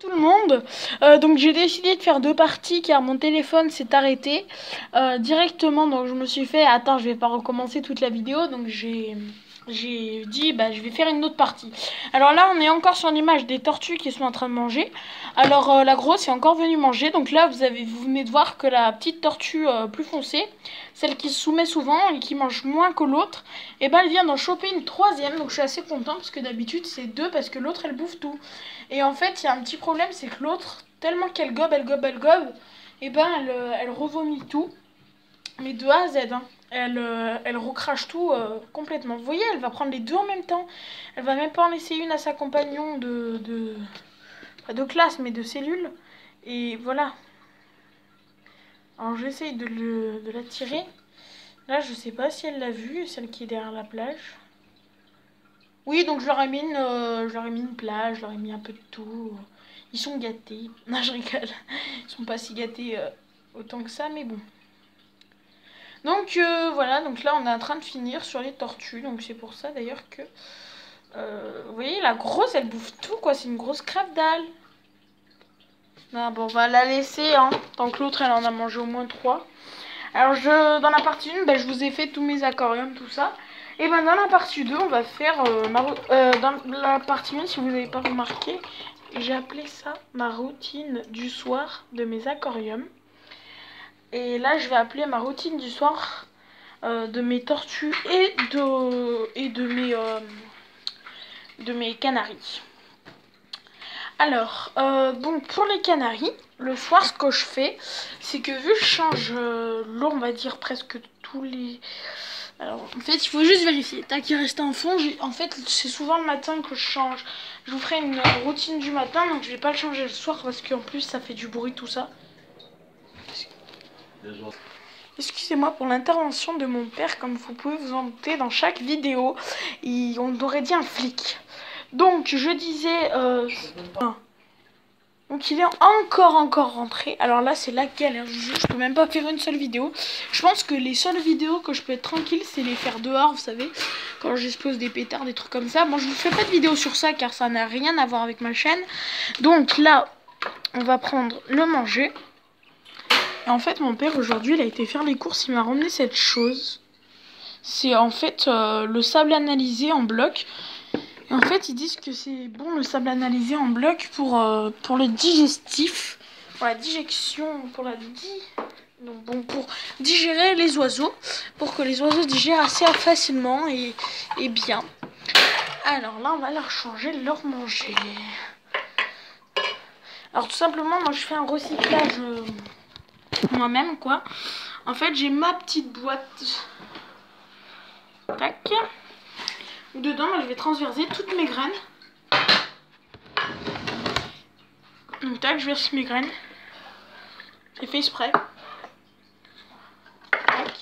Tout le monde. Donc j'ai décidé de faire 2 parties car mon téléphone s'est arrêté directement, donc je me suis fait attends, je vais pas recommencer toute la vidéo, donc j'ai dit je vais faire une autre partie. Alors là on est encore sur l'image des tortues qui sont en train de manger. Alors la grosse est encore venue manger, donc là vous venez de voir que la petite tortue plus foncée, celle qui se soumet souvent et qui mange moins que l'autre, et elle vient d'en choper une troisième, donc je suis assez content parce que d'habitude c'est 2 parce que l'autre elle bouffe tout. Et en fait il y a un petit problème, c'est que l'autre, tellement qu'elle gobe, et elle revomit tout, mais de A à Z, hein. Elle recrache tout complètement. Vous voyez, elle va prendre les 2 en même temps. Elle va même pas en laisser une à sa compagnon pas de classe, mais de cellule. Et voilà. Alors j'essaye de la tirer. Là, je sais pas si elle l'a vue, celle qui est derrière la plage. Oui, donc je leur ai mis une plage, je leur ai mis un peu de tout. Ils sont gâtés. Non, je rigole. Ils sont pas si gâtés autant que ça, mais bon. Donc voilà, donc là on est en train de finir sur les tortues. Donc c'est pour ça d'ailleurs que... vous voyez, la grosse, elle bouffe tout, quoi. C'est une grosse crêpe dalle. Non, bon, on va la laisser, hein. Tant que l'autre, elle en a mangé au moins 3. Alors dans la partie 1, je vous ai fait tous mes aquariums, tout ça. Et dans la partie 2, on va faire dans la partie 1, si vous n'avez pas remarqué, j'ai appelé ça ma routine du soir de mes aquariums. Et là, je vais appeler ma routine du soir de mes tortues et de mes canaris. Alors, bon, pour les canaris, le soir, ce que je fais, c'est que vu que je change l'eau, on va dire presque tous les... Alors, en fait, il faut juste vérifier. Tac, il reste un fond. En fait, c'est souvent le matin que je change. Je vous ferai une routine du matin, donc je vais pas le changer le soir parce qu'en plus, ça fait du bruit, tout ça. Excusez-moi pour l'intervention de mon père, comme vous pouvez vous en douter, dans chaque vidéo, on aurait dit un flic. Donc, je disais... Donc, il est encore rentré. Alors là, c'est la galère. Je peux même pas faire une seule vidéo. Je pense que les seules vidéos que je peux être tranquille, c'est les faire dehors, vous savez. Quand j'explose des pétards, des trucs comme ça. Bon, je vous fais pas de vidéo sur ça, car ça n'a rien à voir avec ma chaîne. Donc là, on va prendre le manger. Et en fait, mon père, aujourd'hui, il a été faire les courses. Il m'a ramené cette chose. C'est en fait le sable analysé en bloc. Et en fait, ils disent que c'est bon le sable analysé en bloc pour le digestif, pour la digestion, donc bon, pour digérer les oiseaux, pour que les oiseaux digèrent assez facilement et bien. Alors là, on va leur changer leur manger. Alors tout simplement, moi je fais un recyclage moi-même, quoi. En fait, j'ai ma petite boîte. Tac. Dedans, je vais transverser toutes mes graines. Donc tac, je verse mes graines. J'ai fait exprès. Tac.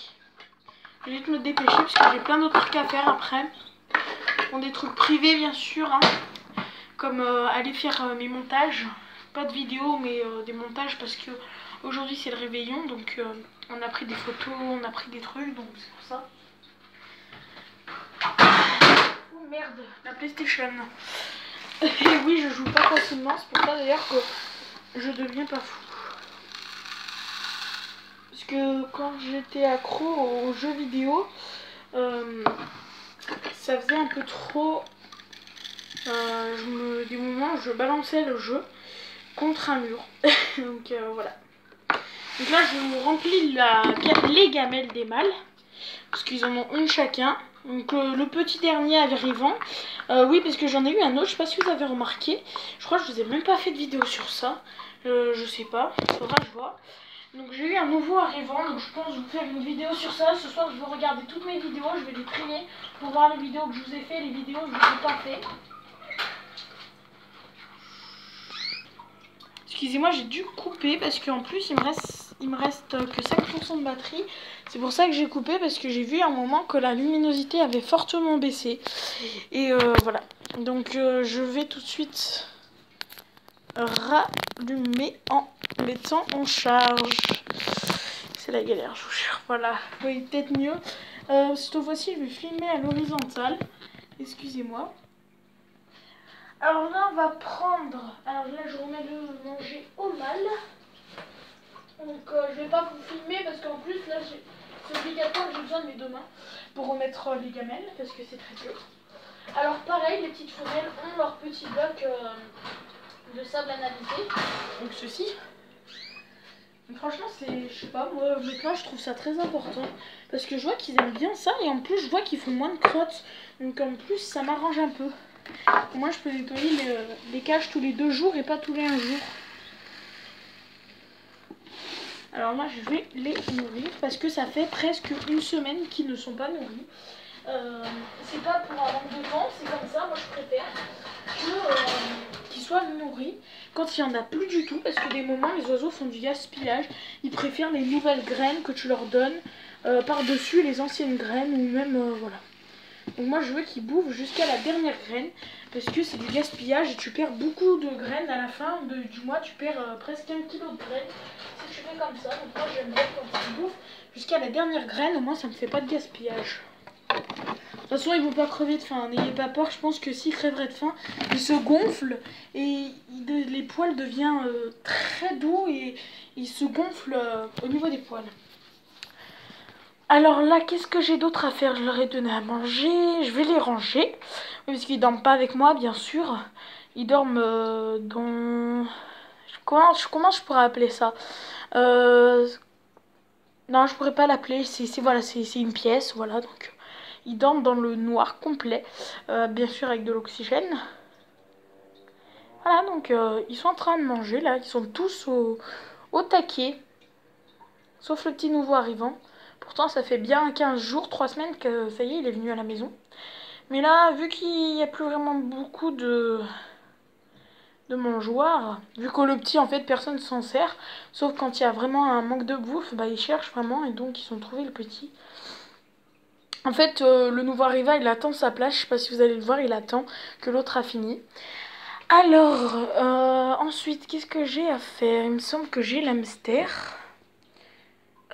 Je vais vite me dépêcher parce que j'ai plein d'autres trucs à faire après. Bon, des trucs privés bien sûr, hein. Comme aller faire mes montages. Pas de vidéo, mais des montages parce que aujourd'hui c'est le réveillon. Donc on a pris des photos, on a pris des trucs, donc c'est pour ça. Merde, la PlayStation. Et oui, je joue pas facilement, c'est pour ça d'ailleurs que je deviens pas fou. Parce que quand j'étais accro aux jeux vidéo, ça faisait un peu trop... des moments où je balançais le jeu contre un mur. Donc voilà. Donc là, je vous remplis les gamelles des mâles. Parce qu'ils en ont une chacun. Donc le petit dernier arrivant. Oui, parce que j'en ai eu un autre, je sais pas si vous avez remarqué. Je crois que je vous ai même pas fait de vidéo sur ça. Je sais pas, faudra que je vois. Donc j'ai eu un nouveau arrivant, donc je pense vous faire une vidéo sur ça. Ce soir je vais regarder toutes mes vidéos, je vais les trier pour voir les vidéos que je vous ai fait, les vidéos que je vous ai pas fait. Excusez-moi, j'ai dû couper parce qu'en plus il me reste que 5% de batterie. C'est pour ça que j'ai coupé, parce que j'ai vu à un moment que la luminosité avait fortement baissé. Et voilà. Donc je vais tout de suite rallumer en mettant en charge. C'est la galère, je vous jure. Voilà, vous voyez peut-être mieux. Cette fois-ci, je vais filmer à l'horizontale. Excusez-moi. Alors là, on va prendre... Alors là, je remets le mal. Donc je vais pas vous filmer parce qu'en plus là c'est obligatoire, j'ai besoin de mes deux mains pour remettre les gamelles parce que c'est très dur. Alors pareil, les petites femelles ont leur petit bloc de sable analysé. Donc ceci. Donc, franchement c'est, je sais pas, moi maintenant je trouve ça très important parce que je vois qu'ils aiment bien ça et en plus je vois qu'ils font moins de crottes. Donc en plus ça m'arrange un peu. Moi je peux nettoyer les cages tous les 2 jours et pas tous les 1 jour. Alors là je vais les nourrir parce que ça fait presque 1 semaine qu'ils ne sont pas nourris. C'est pas pour un manque de temps, c'est comme ça, moi je préfère qu'ils soient nourris quand il n'y en a plus du tout, parce que des moments les oiseaux font du gaspillage, ils préfèrent les nouvelles graines que tu leur donnes par-dessus les anciennes graines ou même voilà. Donc moi je veux qu'ils bouffent jusqu'à la dernière graine parce que c'est du gaspillage et tu perds beaucoup de graines à la fin du mois, tu perds presque 1 kg de graines si tu fais comme ça. Donc moi j'aime bien quand ils bouffent jusqu'à la dernière graine, au moins ça me fait pas de gaspillage. De toute façon ils vont pas crever de faim, n'ayez pas peur, je pense que s'ils crèveraient de faim, ils se gonflent et les poils deviennent très doux et ils se gonflent au niveau des poils. Alors là, qu'est-ce que j'ai d'autre à faire? Je leur ai donné à manger, je vais les ranger. Oui, parce qu'ils dorment pas avec moi, bien sûr. Ils dorment dans... Comment je pourrais appeler ça? Non, je pourrais pas l'appeler, voilà, c'est une pièce, voilà. Donc, ils dorment dans le noir complet, bien sûr avec de l'oxygène. Voilà, donc ils sont en train de manger, là. Ils sont tous au taquet, sauf le petit nouveau arrivant. Pourtant, ça fait bien 15 jours, 3 semaines que ça y est, il est venu à la maison. Mais là, vu qu'il n'y a plus vraiment beaucoup de mangeoires, vu que le petit, en fait, personne s'en sert, sauf quand il y a vraiment un manque de bouffe, bah, ils cherchent vraiment et donc ils ont trouvé le petit. En fait, le nouveau arrivant, il attend sa place. Je sais pas si vous allez le voir, il attend que l'autre a fini. Alors, ensuite, qu'est-ce que j'ai à faire? Il me semble que j'ai l'hamster.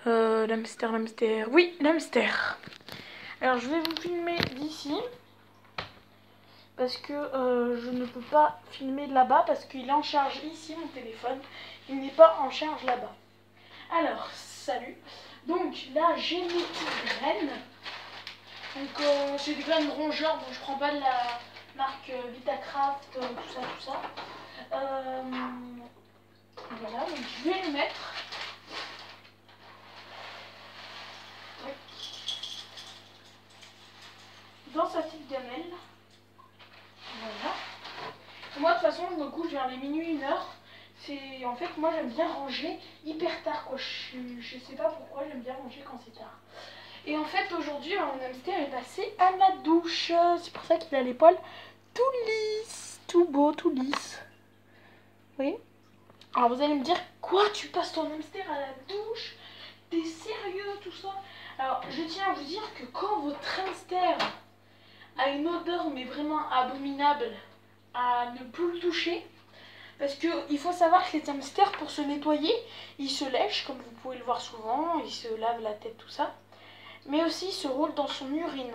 L'hamster. Oui, l'hamster. Alors je vais vous filmer d'ici. Parce que je ne peux pas filmer de là-bas. Parce qu'il est en charge ici, mon téléphone. Il n'est pas en charge là-bas. Alors, salut. Donc là, j'ai mes petites graines. Donc c'est des graines rongeurs. Bon, je prends pas de la marque Vitacraft, tout ça. Voilà, donc je vais le mettre. Dans sa petite gamelle. Voilà. Et moi de toute façon je me couche vers les minuit 1h. En fait moi j'aime bien ranger hyper tard quoi. Je sais pas pourquoi j'aime bien ranger quand c'est tard. Et en fait aujourd'hui mon hamster est passé à la douche. C'est pour ça qu'il a les poils tout lisses, tout beau, tout lisse. Vous voyez? Alors vous allez me dire, quoi, tu passes ton hamster à la douche? T'es sérieux tout ça? Alors je tiens à vous dire que quand votre hamster a une odeur mais vraiment abominable, à ne plus le toucher, parce que il faut savoir que les hamsters pour se nettoyer ils se lèchent comme vous pouvez le voir souvent, ils se lavent la tête tout ça, mais aussi ils se roulent dans son urine,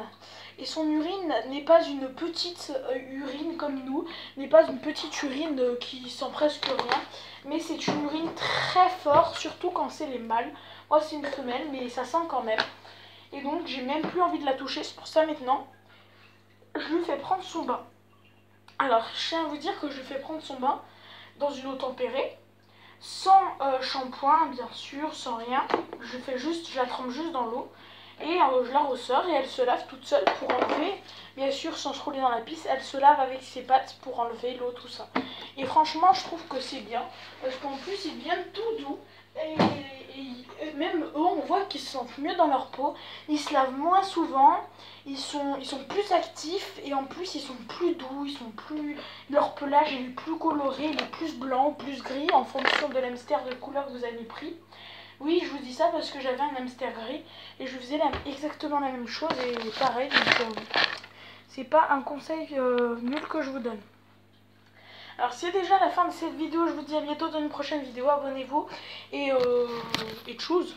et son urine n'est pas une petite urine comme nous, n'est pas une petite urine qui sent presque rien, mais c'est une urine très forte, surtout quand c'est les mâles. Moi c'est une femelle mais ça sent quand même, et donc j'ai même plus envie de la toucher. C'est pour ça maintenant je lui fais prendre son bain. Alors, je tiens à vous dire que je fais prendre son bain dans une eau tempérée, sans shampoing, bien sûr, sans rien. Je la trempe juste dans l'eau et je la ressors et elle se lave toute seule pour enlever, bien sûr, sans se rouler dans la pisse, elle se lave avec ses pattes pour enlever l'eau, tout ça. Et franchement, je trouve que c'est bien, parce qu'en plus, ils viennent tout doux. Et même eux, on voit qu'ils se sentent mieux dans leur peau, ils se lavent moins souvent, ils sont plus actifs et en plus ils sont plus doux, leur pelage est plus coloré, il est plus blanc, plus gris en fonction de l'hamster de couleur que vous avez pris. Oui, je vous dis ça parce que j'avais un hamster gris et je faisais exactement la même chose et pareil, donc c'est pas un conseil nul que je vous donne. Alors c'est déjà la fin de cette vidéo, je vous dis à bientôt dans une prochaine vidéo, abonnez-vous et tchuss.